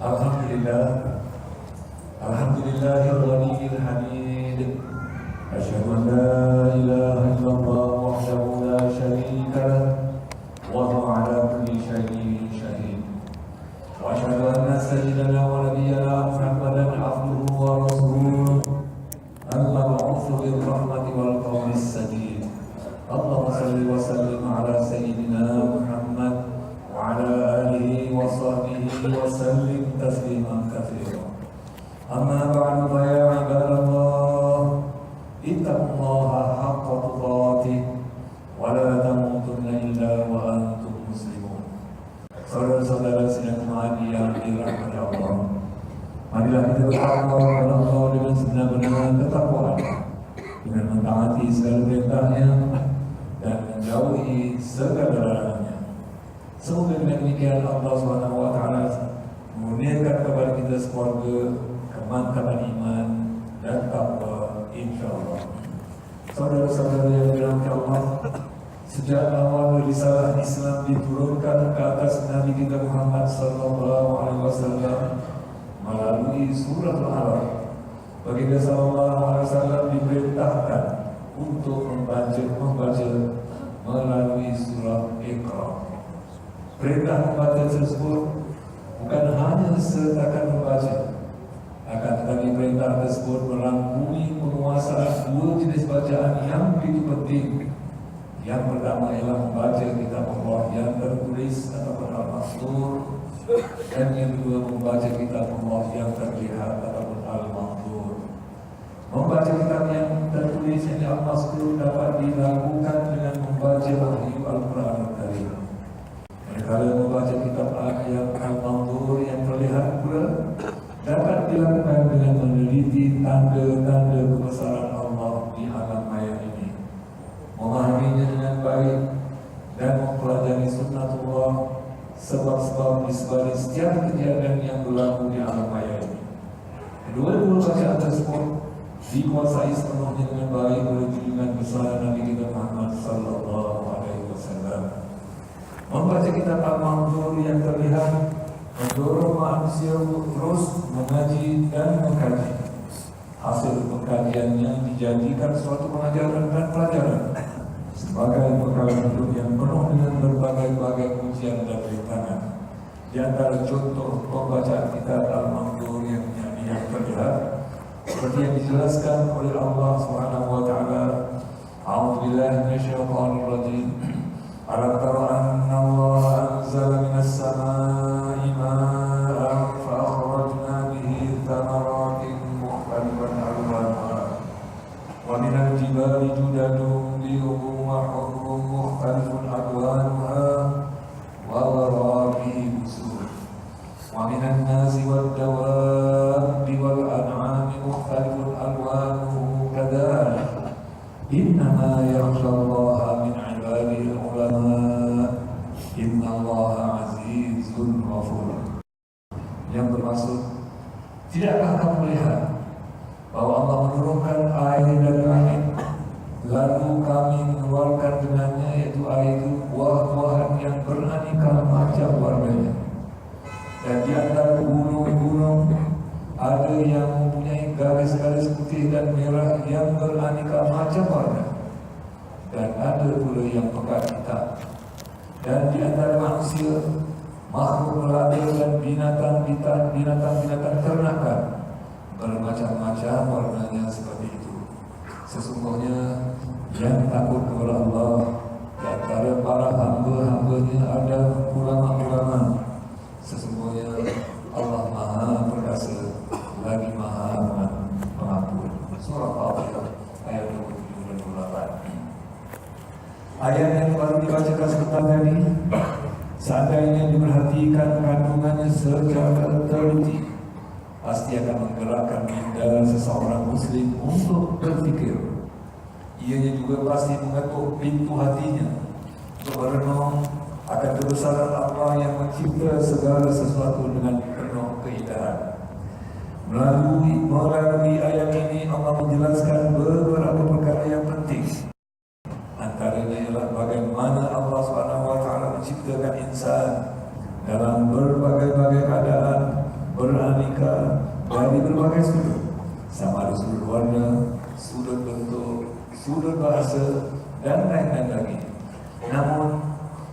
Alhamdulillah, Alhamdulillahil Ghaniyil Hamid. Asyhadu an la ilaha illallah wahdahu la syarika lah wa huwa ala kulli syai'in syahid. Wa asyhadu anna sayyidana wa nabiyyana Muhammadan abduhu wa rasuluh al-mab'utsu bir rahmati wal qawlis sadid. Allahumma shalli wa sallim ala sayyidina Muhammad wa ala alihi wa sahbihi wa sallim tasliman katsira. Amma ba'du fa ya ibadallah, ittaqullaha haqqa tuqatih wa la tamutunna illa wa antum muslimun. Saudara-saudara sidang ma'ani yang dirahmati Allah, marilah kita bertakwa kepada Allah dengan sebenar-benar ketakwaan, dengan mentaati segala perintahnya dan menjauhi segala larangannya. Semoga dengan demikian Allah SWT memurniakan kepada kita sekeluarga kemantapan iman dan takwa, insyaAllah. Saudara-saudara yang dirahmati Allah, sejak awal risalah Islam diturunkan ke atas Nabi kita Muhammad SAW melalui surah Al-Alaq, baginda SAW diperintahkan untuk membaca melalui surah Iqra. Perintah membaca tersebut bukan hanya setakat membaca, akan tetapi perintah tersebut merangkumi penguasaan dua jenis bacaan yang begitu penting. Yang pertama ialah membaca kitab Allah yang tertulis ataupun al-mastur, dan yang kedua membaca kitab Allah yang terlihat ataupun al-mahdur. Membaca kitab yang tertulis yang al-mastur dapat dilakukan dengan membaca wahyu Al-Quran Al-Karim. Kalau membaca kitab yang al-mahdur yang terlihat pula dapat dilakukan dengan meneliti tanda-tanda kebesaran Allah di alam maya ini, memahaminya dengan baik dan mempelajari sunnatullah, sebab-sebab di sebalik setiap kejadian yang berlaku di alam maya ini. Kedua-dua bacaan tersebut dikuasai sepenuhnya dengan baik oleh junjungan besar Nabi kita Muhammad SAW. Membaca kitab al-mahdur yang terlihat mendorong manusia untuk terus mengaji dan mengkaji. Hasil pengkajiannya dijadikan suatu pengajaran dan pelajaran sebagai bekal hidup yang penuh dengan berbagai-bagai ujian dan rintangan. Di antara contoh pembacaan kitab al-mahdur yang terlihat seperti yang dijelaskan oleh Allah Subhanahu wa taala, A'udzubillahi minasyaitonir rajim. Alam tara anna Allah anzala minas samaa'i maa'an fa akhrajna bihi thamaratin mukhtalifan alwanuha wa minal jibali judadun biyadun wa humrun mukhtalifun alwanuha wa gharabihi busur wa minan nasi wad dawabi wal an'ami mukhtalifun alwanuhu kadzalik innama yakhshallaha min ibadihi al-ulama innallaha azizun ghafur. Yang bermaksud, tidakkah kamu melihat bahwa Allah menurunkan air dari langit, lalu kami mengeluarkan dengannya, yaitu air itu, buah-buahan yang beraneka macam warnanya. Dan di antara gunung-gunung ada yang mempunyai garis-garis putih dan merah yang beraneka macam warna, dan ada pula yang pekat hitam. Dan di antara manusia, makhluk melata dan binatang-binatang ternakan bermacam-macam warnanya seperti itu. Sesungguhnya yang takut kepada Allah di antara para hamba-hambanya ada ulama-ulama. Sesungguhnya Allah Maha Perkasa lagi Maha Pengampun. Surah Al-Fatihah ayat 27 dan 28. Ayat yang baru dibacakan sebentar tadi, seandainya diperhatikan kandungannya secara teliti, pasti akan menggerakkan minda seseorang muslim untuk berfikir. Ianya juga pasti mengetuk pintu hatinya untuk merenung akan kebesaran Allah yang mencipta segala sesuatu dengan penuh keindahan. Melalui ayat ini Allah menjelaskan beberapa perkara yang penting. Antaranya ialah bagaimana Allah SWT menciptakan insan dalam berbagai-bagai keadaan beraneka dari berbagai sudut, sama ada sudut warna, sudut bentuk, sudut bahasa, dan lain-lain lagi. Namun,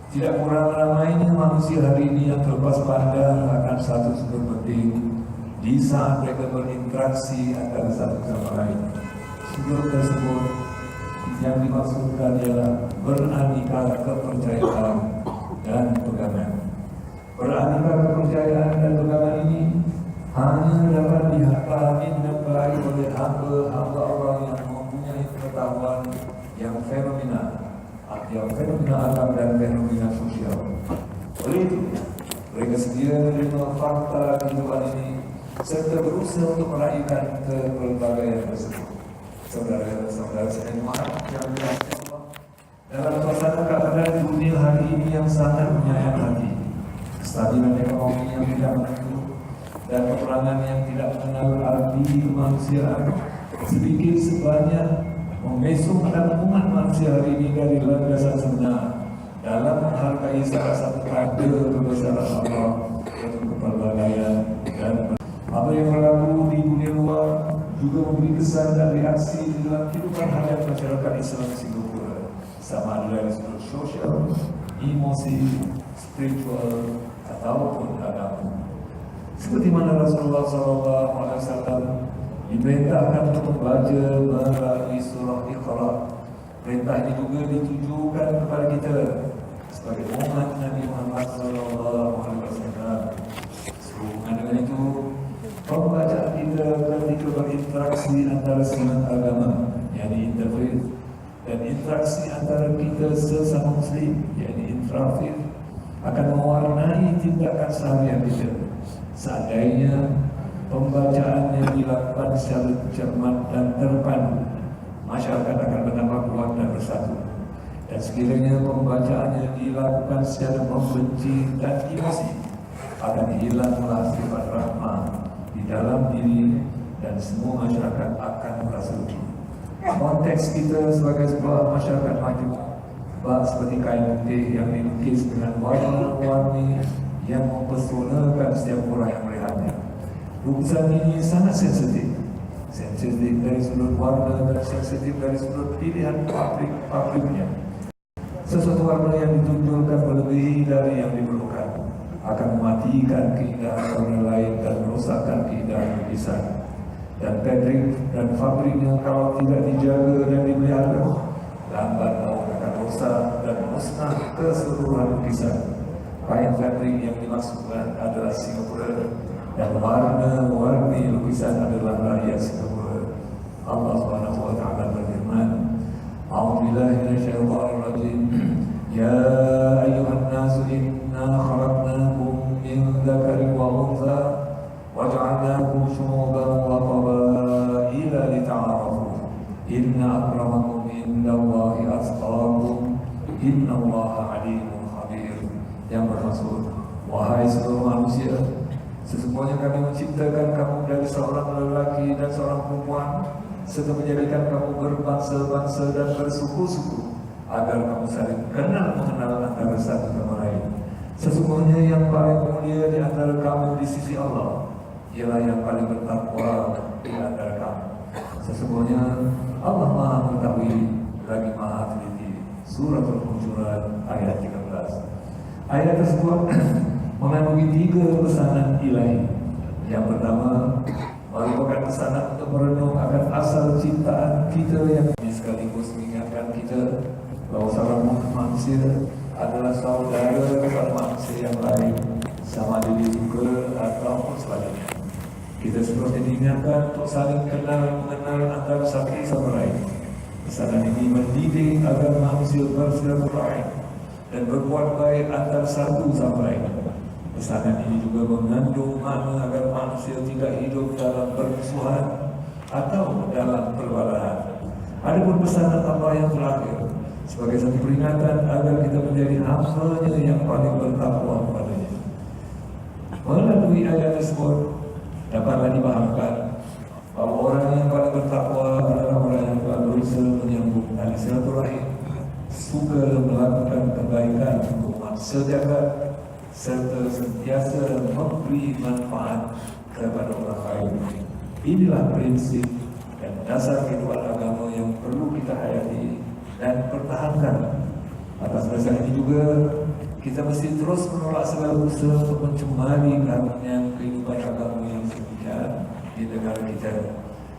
tidak kurang ramainya manusia hari ini yang terlepas pandang akan satu sudut penting di saat mereka berinteraksi antara satu sama lain. Sudut tersebut yang dimaksudkan ialah beraneka kepercayaan dan pegangan. Beraneka kepercayaan dan pegangan ini hanya dapat dipahami dan baik oleh hamba Allah yang mempunyai pengetahuan yang fenomena alam dan fenomena sosial. Oleh itu, mereka sedia menerima fakta kehidupan ini serta berusaha untuk meraihkan kepelbagaian tersebut. Saudara-saudara sekalian yang dirahmati Allah, dalam suasana keadaan dunia hari ini yang sangat menyayat hati, kestabilan ekonomi yang tidak menentu, dan peperangan yang tidak mengenal arti kemanusiaan, sedikit sebanyak memesongkan umat manusia hari ini dari landasan sebenar dalam menghargai salah satu takdir kebesaran Allah, yaitu kepelbagaian dan apa yang berlaku di dunia luar juga memberi kesan dan reaksi di dalam kehidupan harian masyarakat Islam Singapura, sama ada dari sudut sosial, emosi, spiritual, ataupun agama. Seperti mana Rasulullah SAW diperintahkan untuk membaca melalui surah Iqra. Perintah ini juga ditujukan kepada kita sebagai umat Nabi Muhammad SAW. Sehubungan dengan itu, pembacaan kita ketika berinteraksi antara semangat agama, yakni interfaith, dan interaksi antara kita sesama Muslim, yakni intrafaith, akan mewarnai tindakan seharian kita. Seandainya pembacaan yang dilakukan secara cermat dan terpadu, masyarakat akan menambah kuat dan bersatu. Dan sekiranya pembacaan yang dilakukan secara membenci dan emosi, akan hilanglah sifat rahmah di dalam diri dan semua masyarakat akan merasa rugi. Konteks kita sebagai sebuah masyarakat maju, seperti kain putih yang dilukis dengan warna-warni yang mempesonakan setiap orang yang melihatnya. Lukisan ini sangat sensitif dari sudut warna dan sensitif dari sudut pilihan pabriknya. Sesuatu warna yang ditunjukkan melebihi dari yang diperlukan akan mematikan keindahan warna lain dan merosakkan keindahan lukisan. Dan pabriknya kalau tidak dijaga dan dipelihara, lambat laun akan rusak dan musnah keseluruhan lukisan. Kain fabrik yang dimaksudkan adalah Singapura, dan warna-warni lukisan adalah rakyat Singapura. Allah Subhanahu wa taala berfirman, A'udzubillahi minasyaitonir rajim. Ya ayyuhan nasu inna khalaqnakum min dzakarin wa untha wa ja'alnakum syu'uban wa qabaila lita'arafu. Inna akramakum indallahi atqakum. Innallaha 'alimun khabir. Yang bermaksud, wahai seluruh manusia, sesungguhnya kami menciptakan kamu dari seorang lelaki dan seorang perempuan, serta menjadikan kamu berbangsa-bangsa dan bersuku-suku, agar kamu saling mengenal antara satu sama lain. Sesungguhnya yang paling mulia di antara kamu di sisi Allah ialah yang paling bertakwa di antara kamu. Sesungguhnya Allah Maha Mengetahui lagi Maha Teliti. Surah Al-Hujurat ayat 13. Ayat tersebut mengandungi 3 pesanan ilahi. Yang pertama, merupakan pesanan untuk merenung akan asal ciptaan kita yang sekaligus mengingatkan kita bahwa seorang manusia adalah saudara kepada manusia yang lain, sama diri juga ataupun sebagainya. Kita seperti diingatkan untuk saling mengenal antara satu sama lain. Pesanan ini mendidik agar manusia bersilaturahim dan berbuat baik antara satu sama lain. Pesanan ini juga mengandung makna agar manusia tidak hidup dalam permusuhan atau dalam perbalahan. Adapun pesanan Allah yang terakhir sebagai satu peringatan agar kita menjadi hamba-Nya yang paling bertakwa kepadanya. Melalui ayat tersebut dapatlah dipahamkan bahwa orang yang paling bertakwa adalah orang yang telah berusaha menyambung tali silaturahim, suka melakukan kebaikan untuk umat sejagat, serta sentiasa memberi manfaat kepada orang lain. Inilah prinsip dan dasar kehidupan agama yang perlu kita hayati dan pertahankan. Atas dasar ini juga kita mesti terus menolak segala usaha untuk mencemari kehidupan agama yang demikian di negara kita,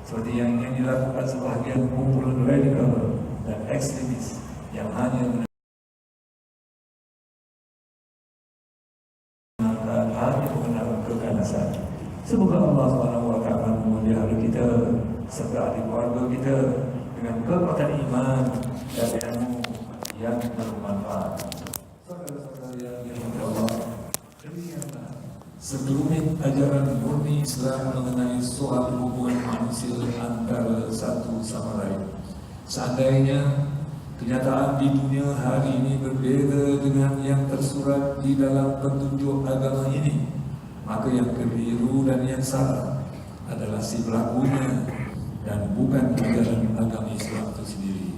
seperti yang dilakukan sebahagian kumpulan radikal dan ekstremis yang hanya mengenal keganasan. Semoga Allah SWT memelihara kita serta ahli keluarga kita dengan kekuatan iman dan ilmu yang bermanfaat. Saudara-saudara yang dirahmati Allah, demikianlah sekelumit ajaran murni Islam mengenai soal hubungan manusia antara satu sama lain. Seandainya kenyataan di dunia hari ini berbeza dengan yang tersurat di dalam petunjuk agama ini, maka yang keliru dan yang salah adalah si pelakunya dan bukan ajaran agama Islam itu sendiri.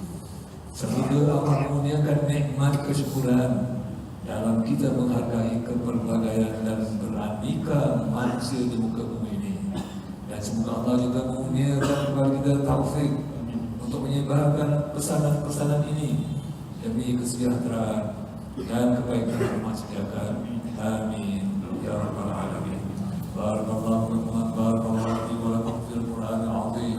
Semoga Allah menurunkan nikmat kesyukuran dalam kita menghargai kepelbagaian dan beraneka manusia di muka bumi ini, dan semoga Allah juga menurunkan kepada kita taufik untuk menyebarkan pesanan-pesanan ini demi kesejahteraan dan kebaikan umat sekalian. Amin ya rabbal alamin. Barakallahu fikum, barakallahu fi wa lakum fil Qur'anil 'azim.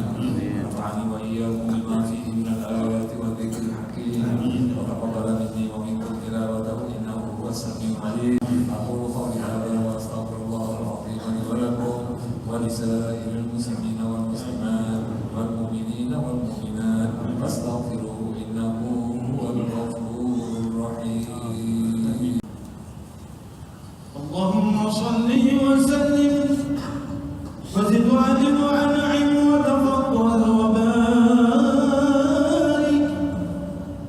Nafa'ani wa iyyakum bima fihi min al-ayati wa dhikril hakim. Wa taqabbala minni wa minkum tilawatahu innahu huwas samiul 'alim. Aqulu qawli hadha wa astaghfirullahal 'azim li wa lakum wa lisa'iril muslimina wal muslimat wal mu'minina wal mu'minat fastaghfiruhu innahu huwal ghafurur rahim. Allahumma shalli wa sallim wa zid wa alim wa an'im wa tafaddal wa barik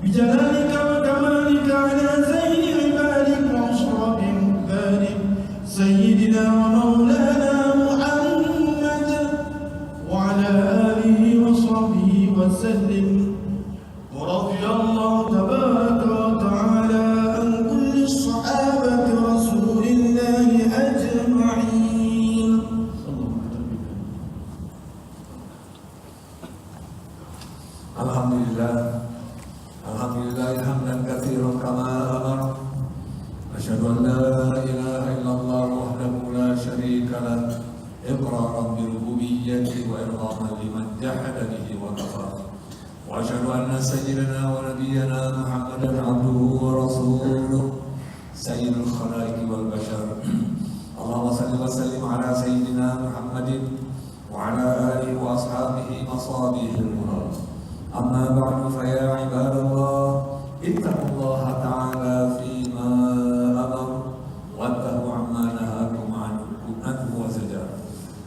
bi jalalika wa kamalika ala sayyidi ibadik wa ashraf mubarik sayyidina wa maulana Muhammad wa ala alihi wa sahbihi wa sallim. wa radiyallahu tabaraka wa ta'ala an kulli sahabati rasulillahi ajma'in. Alhamdulillah, alhamdulillah hamdan katsiran kama amar. Asyhadu an la ilaha illallah wahdahu la syarika lah, iqraran bi rububiyyati wa irghaman liman jahada bihi wa kafara. Wa asyhadu anna sayyidana wa nabiyyana Muhammadan abduhu wa rasuluh sayyidul khalaiqi wal bashar. Allahumma salli wa sallim ala sayyidina Muhammadin wa ala alihi wa ashabihi masabihil murad. Amma ba'du fa ya ibadallah, ittaqullaha ta'ala fima amar wantahu amma nahakum anhu wa zajar.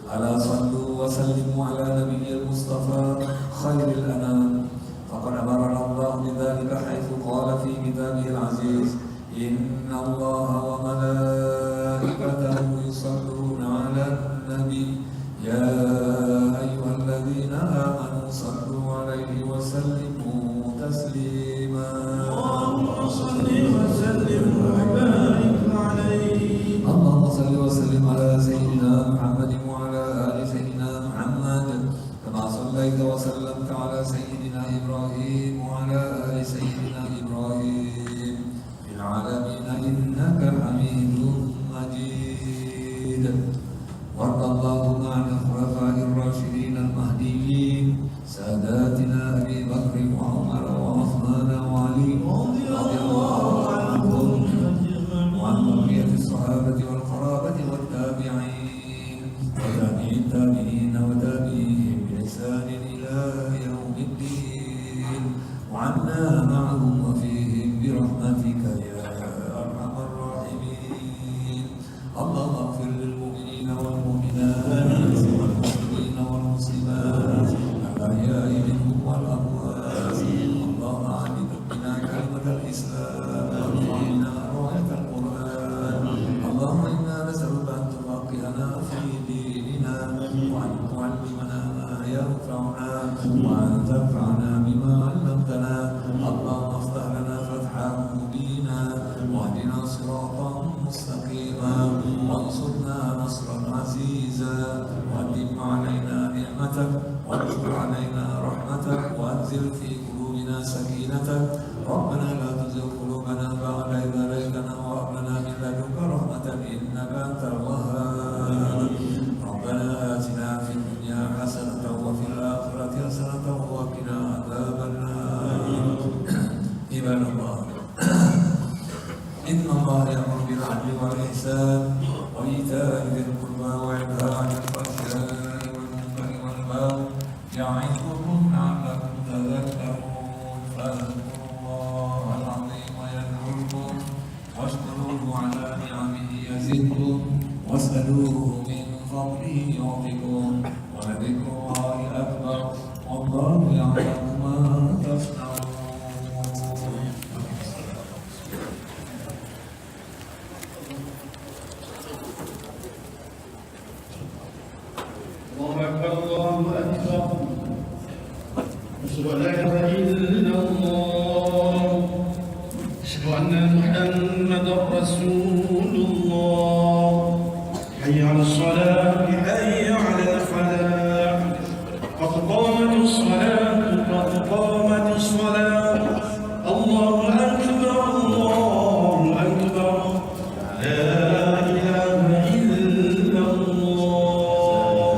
Ala sallu wa sallimu ala nabiyyil mustafa khairil anam. Faqad amarana Allah bidzalika haitsu qala fi kitabihil aziz, inna Allaha wa malaikatahu yusalluna 'alan nabi ya ayyuhalladzina amanu sallu 'alaihi wa sallimu taslima. Allahumma shalli wa sallim wa barik alayhi. Allahumma salli wa sallim ala sayyidina Muhammadin wa ala ali sayyidina Muhammad kama sallaita wa sallamta ala sayyidina Ibrahim wa ala ali sayyidina Ibrahim fil alamin innaka Hamidum Majid. Warḍallahu ma'al khulafa'ir rasyidin al-mahdiyyin sadatina Abi Bakr wa Umar wa Uthman wa Ali radhiyallahu anhum wa an baqiyati as-sahabati wal qarabati wat tabi'in wa tabi'in tabi'in wa tabi'ihim bi ihsan ila yaumiddin wa 'anna ma'ahum wa fihim bi rahmatika ya arhamar rahimin. Allahumma ighfir lil mu'minina wal mu'minat wal muslimina wal muslimat al-ahya'i minhum wal amwat. Allahumma a'id bina kalimatal Islam warfa'na rayatal Qur'an. Allahumma inna nas'aluka an tufaqqihana fi dinina wa an tu'allimana ma yanfa'una wa an tanfa'na bima 'allamtana. Allahumma iftah lana fathan mubina wahdina siratan mustaqima. وأنزل في قلوبنا سكينتك ربنا لا تزغ قلوبنا بعد إذ هديتنا وهب لنا من لدنك رحمة إنك أنت الوهاب ربنا آتنا في الدنيا حسنة وفي الآخرة حسنة وقنا عذاب النار عباد الله إن الله يأمر بالعدل والإحسان وإيتاء ذي القربى وينهى عن الفحشاء والمنكر والبغي يعظكم لعلكم تذكرون فاذكروا الله العظيم يذكركم واشكروه على نعمه يزدكم واسألوه من فضله يعطكم ولذكر الله أكبر والله يعلم ما تصنعون. الله أكبر الله أكبر أشهد أن لا إله إلا الله أشهد أن محمدا رسول الله حي على الصلاة حي على الفلاح قد قامت الصلاة قد قامت الصلاة الله أكبر الله أكبر لا إله إلا الله.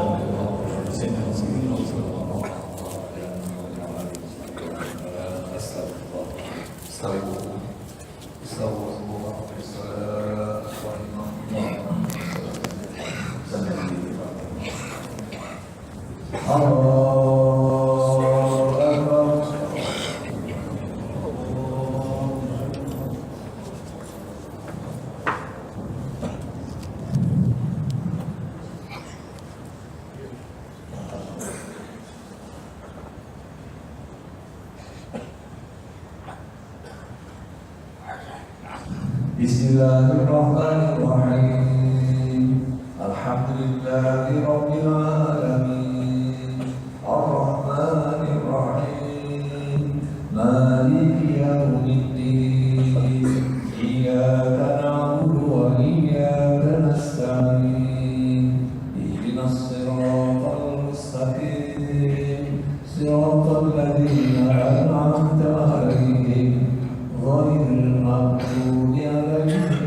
Bismillahirrahmanirrahim. Alhamdulillahi rabbil alamin. Ar-Rahmanir Rahim. Maliki yaumiddin. Iyyaka na'budu wa iyyaka nasta'in. Ihdinas siratal mustaqim. Siratal ladzina an'amta 'alaihim ghairil maghdubi 'alaihim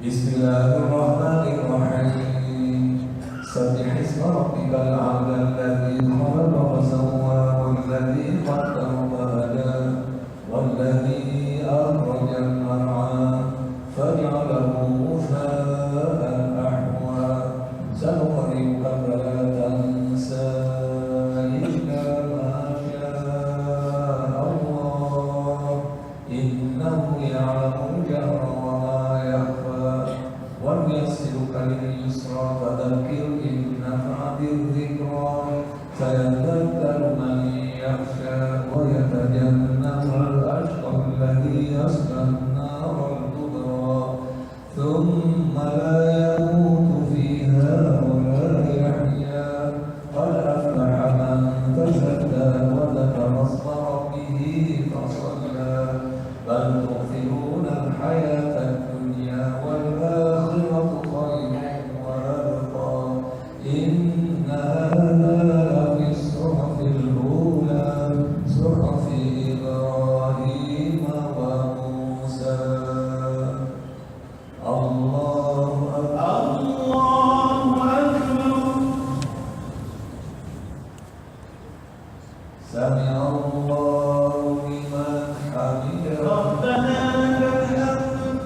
Bismillahirrahmanirrahim. Sabbihisma rabbikal a'la alladzi khalaqa fasawwa walladzi qaddara fahada walladzi akhrajal mar'a faj'alahu ghutha'an ahwa sanuqri'uka fala tansa illa ma sha'a Allah innahu ya'lamul jahra wa ma yakhfa وَنُيَسِّرُكَ لِلْيُسْرَى فَذَكِّرْ إِن نَّفَعَتِ الذِّكْرَى سَيَذَّكَّرُ مَن يَخْشَىٰ وَيَتَجَنَّبُهَا الْأَشْقَى الَّذِي يَصْلَى النَّارَ الْكُبْرَى ثُمَّ لَا يَمُوتُ فِيهَا وَلَا يَحْيَىٰ قَدْ أَفْلَحَ مَن تَزَكَّىٰ وَذَكَرَ اسْمَ رَبِّهِ فَصَلَّىٰ بَلْ تُؤْثِرُونَ الْحَيَاةَ الدُّنْيَا وَالْآخِرَةُ خَيْرٌ وَأَبْقَىٰ إِنَّ هَٰذَا لَفِي الصُّحُفِ الْأُولَىٰ صُحُفِ إِبْرَاهِيمَ وَمُوسَىٰ. الله أكبر الله أكبر. سمع الله لمن حمده ربنا لك الحمد.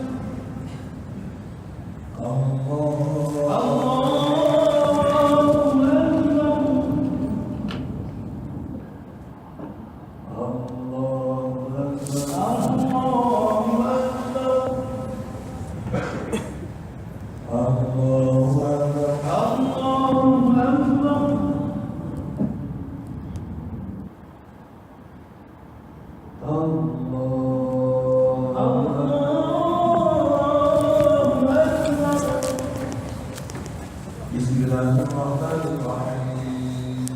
Bismillahirrahmanirrahim.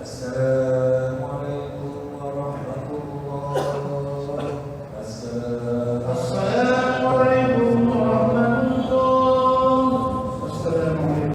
السلام